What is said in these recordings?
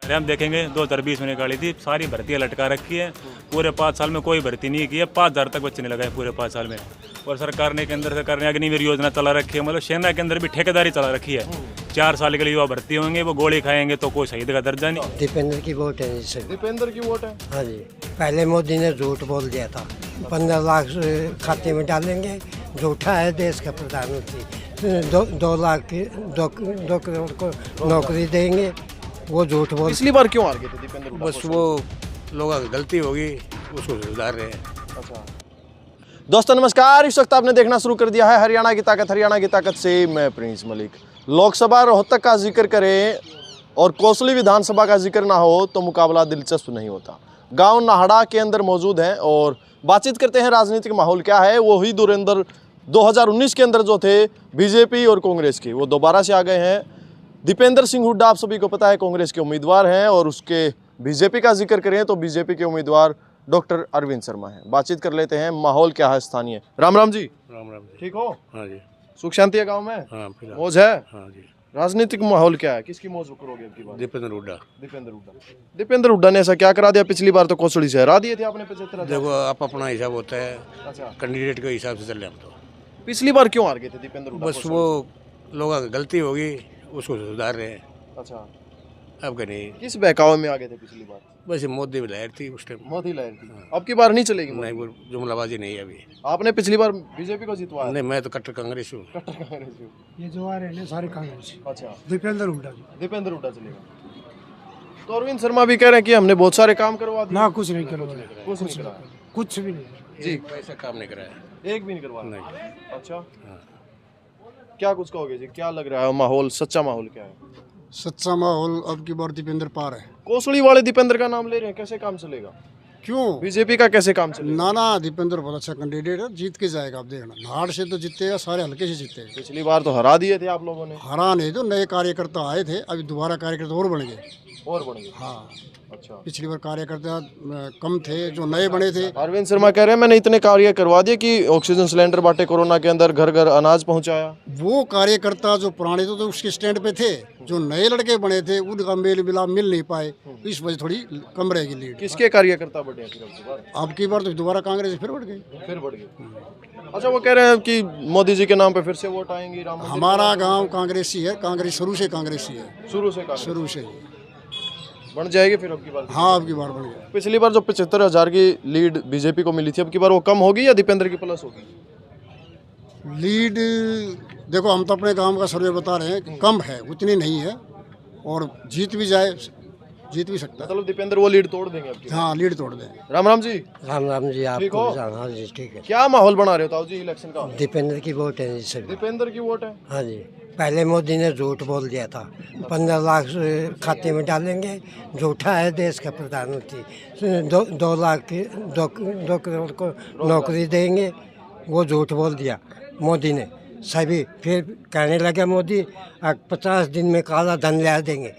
अरे हम देखेंगे 2020 में निकाली थी, सारी भर्तियाँ लटका रखी है। पूरे 5 साल में कोई भर्ती नहीं की है, 5000 तक बच्चे नहीं लगाए पूरे 5 साल में। और सरकार ने अग्निवीर योजना चला रखी है, मतलब सेना के अंदर भी ठेकेदारी चला रखी है। 4 साल के लिए युवा भर्ती होंगे, वो गोली खाएंगे तो कोई शहीद का दर्जा नहीं। दीपेंद्र की वोट है जी। दीपेंद्र की वोट है। हाँ जी, पहले मोदी ने झूठ बोल दिया था, 15 लाख खाते में डालेंगे, झूठा है देश का प्रधानमंत्री। 2 लाख की 2 करोड़ को नौकरी देंगे, वो झूठ बोल। पिछली बार क्यों हार गए थे दीपेंद्र हुड्डा? बस वो लोगों की गलती होगी, उसको सुधार रहे हैं। अच्छा दोस्तों नमस्कार, इस वक्त आपने देखना शुरू कर दिया है हरियाणा की ताकत से मैं प्रिंस मलिक। लोकसभा रोहतक का जिक्र करें और कोसली विधानसभा का जिक्र ना हो तो मुकाबला दिलचस्प नहीं होता। गांव नाहड़ा के अंदर मौजूद हैं और बातचीत करते हैं राजनीतिक माहौल क्या है। वही धुरंधर 2019 के अंदर जो थे बीजेपी और कांग्रेस के, वो दोबारा से आ गए हैं। दीपेंद्र सिंह हुड्डा आप सभी को पता है कांग्रेस के उम्मीदवार हैं, और उसके बीजेपी का जिक्र करें तो बीजेपी के उम्मीदवार डॉक्टर अरविंद शर्मा हैं। बातचीत कर लेते हैं, माहौल क्या है स्थानीय। राम राम जी। राम राम जी। ठीक हो? हाँ जी। सुख शांति है गांव में? हाँ फिलहाल मौज है? हाँ जी। राजनीतिक माहौल क्या है, किसकी मौज करोगे अब की बार? दीपेंद्र हुड्डा। दीपेंद्र हुड्डा ने ऐसा क्या करा दिया? पिछली बार तो कोसड़ी से हरा दिए थे आपने 75,000। देखो आप अपना हिसाब होता है, अच्छा, कैंडिडेट के हिसाब से चल रहे हम तो। पिछली बार क्यों हार गए थे दीपेंद्र हुड्डा? बस वो लोगों की गलती होगी, उसको सुधार रहे हैं। अच्छा, अब क्या नहीं, किस बहकावे में आ गए थे पिछली बार? बस ये मोदी भी लहर थी उस टाइम। मोदी लहर थी। अब की बार नहीं चलेगी? नहीं, वो जुमलाबाजी नहीं है अभी। आपने पिछली बार बीजेपी को जितवाया? नहीं, मैं तो कट्टर कांग्रेस हूँ। ये जो आ रहे हैं सारे कांग्रेस। अच्छा, दीपेंद्र हुड्डा दीपेंद्र हुड्डा चलेगा। तो अरविंद शर्मा भी कह रहे हैं कि हमने बहुत सारे काम करवा दिए। ना कुछ नहीं करवा, कुछ नहीं करा कुछ भी नहीं। जी, ऐसा काम नहीं कराया। एक भी नहीं करवा। नहीं। अच्छा, हाँ। क्या कुछ कहोगे जी, क्या लग रहा है माहौल, सच्चा माहौल क्या है? सच्चा माहौल अब की बार दीपेंद्र पार है। कोसड़ी वाले दीपेंद्र का नाम ले रहे हैं, कैसे काम चलेगा? क्यों? बीजेपी का कैसे काम चलेगा? नाना दीपेंद्र बहुत अच्छा कैंडिडेट है, जीत के जाएगा। आप देखना, नाड़ से तो जीतेगा, सारे हल्के से जीतेगा। पिछली बार तो हरा दिए थे आप लोगों ने। हरा नहीं, तो नए कार्यकर्ता आए थे, अभी दोबारा कार्यकर्ता और बन गए। और बढ़ गए। हाँ, अच्छा, पिछली बार कार्यकर्ता कम थे, जो नए बने थे। अरविंद शर्मा कह रहे हैं मैंने इतने कार्य करवा दिए कि ऑक्सीजन सिलेंडर बांटे, कोरोना के अंदर घर घर अनाज पहुंचाया। वो कार्यकर्ता जो पुराने तो उसके स्टैंड पे थे, जो नए लड़के बने थे उनका मेल मिलाप मिल नहीं पाए, इस वजह थोड़ी कम रहेगी लीड। किसके कार्यकर्ता बढ़े हैं फिर अब की बार? अब की बार तो दोबारा कांग्रेस फिर बढ़ गई। फिर बढ़ गए। अच्छा, वो कह रहे हैं कि मोदी जी के नाम पे फिर से वोट आएंगी, राम मंदिर हमारा गांव कांग्रेसी है, कांग्रेस शुरू से कांग्रेसी है, शुरू से कांग्रेस शुरू से। बन जाएगी फिर अब की बार? हाँ, अब की बार बढ़ गया। पिछली बार जो 75,000 की लीड बीजेपी को मिली थी, अब की बार वो कम होगी या दीपेंद्र की प्लस होगी? लीड देखो, हम तो अपने गांव का सर्वे बता रहे हैं कि कम है, उतनी नहीं है, और जीत भी जाए, जीत भी सकता है। मतलब दीपेंद्र वो लीड तोड़ देंगे अब की बार? हाँ, लीड तोड़ दें। राम राम जी। राम राम जी। ठीक हो? हाँ जी, ठीक है। क्या माहौल बना रहे हो ताऊ जी इलेक्शन का? दीपेंद्र की वोट है जी सभी। दीपेंद्र की वोट है। हाँ जी, पहले मोदी ने झूठ बोल दिया था, 15 लाख खाते में डालेंगे, झूठा है देश का प्रधानमंत्री। 2 लाख की 2 करोड़ को नौकरी देंगे, वो झूठ बोल दिया मोदी ने सभी। फिर कहने लगा मोदी 50 दिन में काला धन ला देंगे,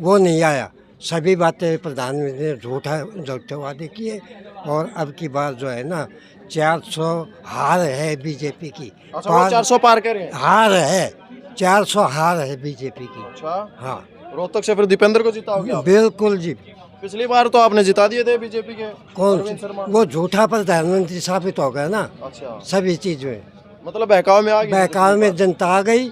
वो नहीं आया। सभी बातें प्रधानमंत्री ने झूठे वादे किए, और अब की बार जो है ना 400 हार है बीजेपी की। अच्छा, वो 400 पार कर रहे हैं? हार है, 400 हार है बीजेपी की। अच्छा, हाँ, रोहतक से फिर दीपेंद्र को जिताओगे आप? बिल्कुल जी। पिछली बार तो आपने जिता दिए थे बीजेपी के। कौन? अरविंद शर्मा। वो झूठा प्रधानमंत्री साबित हो गया ना। अच्छा, सभी चीज में मतलब बहकाव में आ गई। बहकाव में जनता आ गई,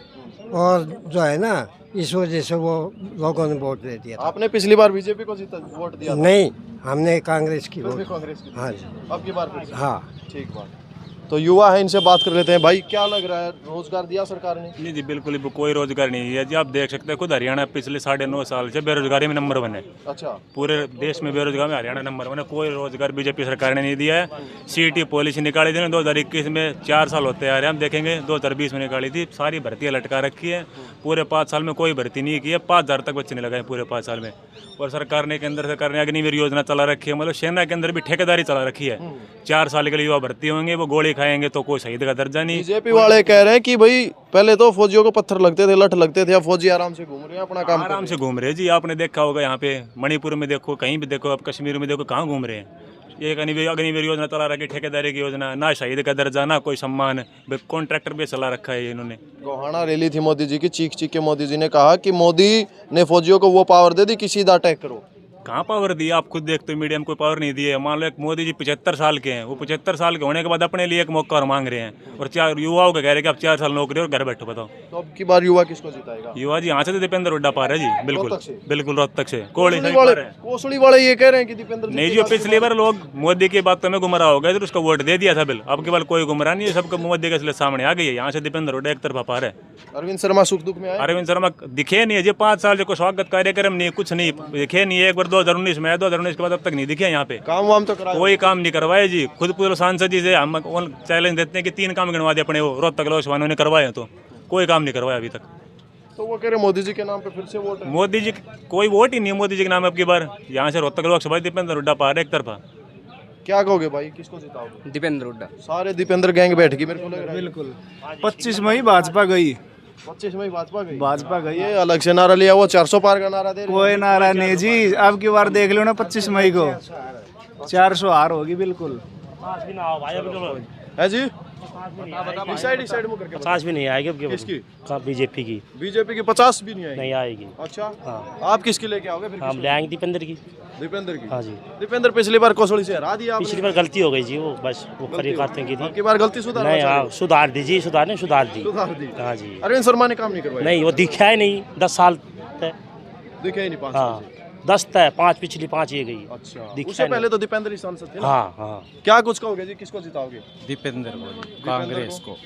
और जो है ना इस वजह से वो लोगों ने वोट दे दिया था। आपने पिछली बार बीजेपी को जीता वोट दिया था? नहीं, हमने कांग्रेस की फिर भी वोट। कांग्रेस की। हाँ जी। अब की बार फिर से? हाँ, ठीक बात। तो युवा है, इनसे बात कर लेते हैं। भाई क्या लग रहा है, रोजगार दिया सरकार ने? नहीं जी, बिल्कुल भी कोई रोजगार नहीं है जी। आप देख सकते हैं खुद हरियाणा पिछले 9.5 साल से बेरोजगारी में नंबर 1 है। अच्छा, पूरे देश में बेरोजगार में हरियाणा नंबर 1 है। कोई रोजगार बीजेपी सरकार ने नहीं दिया है। सीटी पॉलिसी निकाली थी 2021 में, 4 साल होते आ रहे हैं। हम देखेंगे 2020 में निकाली थी, सारी भर्तियाँ लटका रखी है। पूरे 5 साल में कोई भर्ती नहीं की है, 5000 तक बच्चे नहीं लगाए पूरे 5 साल में। और सरकार ने अग्निवीर योजना चला रखी है, मतलब सेना के अंदर भी ठेकेदारी चला रखी है। 4 साल के लिए युवा भर्ती होंगे, वो गोली खाएंगे तो कोई शहीद का दर्जा नहीं। बीजेपी वाले कह रहे हैं कि भाई पहले तो फौजियों को पत्थर लगते थे, लठ लगते थे, अब फौजी आराम से घूम रहे हैं, अपना काम आराम से घूम रहे हैं जी। आपने देखा होगा यहाँ पे मणिपुर में देखो, कहीं भी देखो, अब कश्मीर में देखो, कहाँ घूम रहे हैं। एक अग्निवीर योजना चला रखी, ठेकेदारी की योजना, ना शहीद का दर्जा ना कोई सम्मान, कॉन्ट्रैक्टर भी चला रखा है इन्होंने। गोहाना रैली थी मोदी जी की, चीख चीख के मोदी जी ने कहा कि मोदी ने फौजियों को वो पावर दे दी कि सीधा अटैक करो। कहाँ पावर दिया? आप खुद देखते हो, मीडिया में कोई पावर नहीं दिए। मान लो एक मोदी जी 75 साल के हैं, वो 75 साल के होने के बाद अपने लिए एक मौका और मांग रहे हैं, और 4 युवाओं को कह रहे हैं कि आप 4 साल नौकरी और घर बैठो। बताओ तो अब की बार युवा किसको जिताएगा? युवा जी यहाँ से तो दीपेंद्र हुड्डा पा रहे हैं जी, बिल्कुल रोहतक से? बिल्कुल रोहतक से। कोड़ी कोसली वाले ये कह रहे हैं कि दीपेंद्र जी नहीं जी, पिछली बार लोग मोदी की बातों में गुमराह हो गए तो उसका वोट दे दिया था बिल। अब की बार कोई गुमराह नहीं है, सबको मोदी के सामने आ गई है। यहाँ से दीपेंद्र हुड्डा एक तरफा पा रहे हैं। अरविंद शर्मा सुख दुख में आए? अरविंद शर्मा दिखे नहीं है जी, 5 साल से कोई स्वागत कार्यक्रम नहीं, कुछ नहीं दिखे नहीं है। एक बार 2019 में आया, 2019 के बाद अब तक नहीं दिखे यहाँ पे। काम वाम तो करा? कोई काम नहीं करवाए जी। खुद पूर्व सांसद जी से हम चैलेंज देते हैं कि 3 काम गिनवा दिए अपने, वो रोहतक लोकसभा ने करवाए, तो कोई काम नहीं करवाया अभी तक। तो वो कह रहे मोदी जी के नाम पे फिर से वोट है। मोदी जी कोई वोट ही नहीं है मोदी जी के नाम। अब की बार यहाँ से रोहतक लोकसभा दीपेंद्र हुड्डा पा रहे एक तरफा। क्या कहोगे भाई, किसको जिताओगे? दीपेंद्र हुड्डा। सारे दीपेंद्र गैंग बैठ गई मेरे को लग रहा है। बिल्कुल 25 मई भाजपा गई। 25 में भाजपा गई। ये अलग से नारा लिया, वो 400 पार का नारा दे रही कोई नारा नहीं जी, अब की बार देख लो ना 25 मई को 400 हार होगी बिल्कुल। है जी। इस साइड मुंह करके 50 भी नहीं आएगी अब किसकी? बीजेपी की बीजेपी की 50 भी नहीं आएगी? नहीं आएगी। अच्छा, हाँ। आप किसकी लेके आओगे फिर? हम ले आएंगे दीपेंद्र की। दीपेंद्र की? हाँ जी। दीपेंद्र पिछली बार कोसली से हरा दिया आपने। पिछली बार गलती हो गई जी, वो बस वो खरी खाते की थी। अब की बार गलती सुधार? नहीं हाँ, सुधार दी जी, सुधार दी। सुधार दी। हाँ जी। अरविंद शर्मा ने काम नहीं करवाया? नहीं, वो दिखा ही नहीं 10 साल तक। दिखे ही नहीं 5 साल हाँ से। 10 तक 5 पिछली 5 ये गई। अच्छा, दिखा उससे नहीं। पहले तो दीपेंद्र ही सांसद थे ना? हाँ हाँ। क्या कुछ कहोगे जी, किसको जिताओगे? दीपेंद्र कांग्रेस को।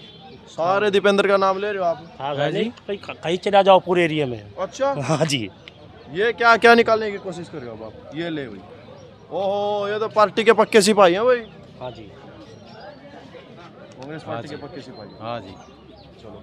सारे दीपेंद्र का नाम ले रहे हो आप? हाँ नहीं, कहीं चला जाओ पूरे एरिया में। अच्छा, हाँ जी। ये क्या क्या निकालने की कोशिश कर रहे हो अब आप? ये ले भाई, ओहो ये तो पार्टी के पक्के सिपाही हैं भाई। हाँ जी। कांग्रेस पार्टी के पक्के सिपाही। हाँ जी। चलो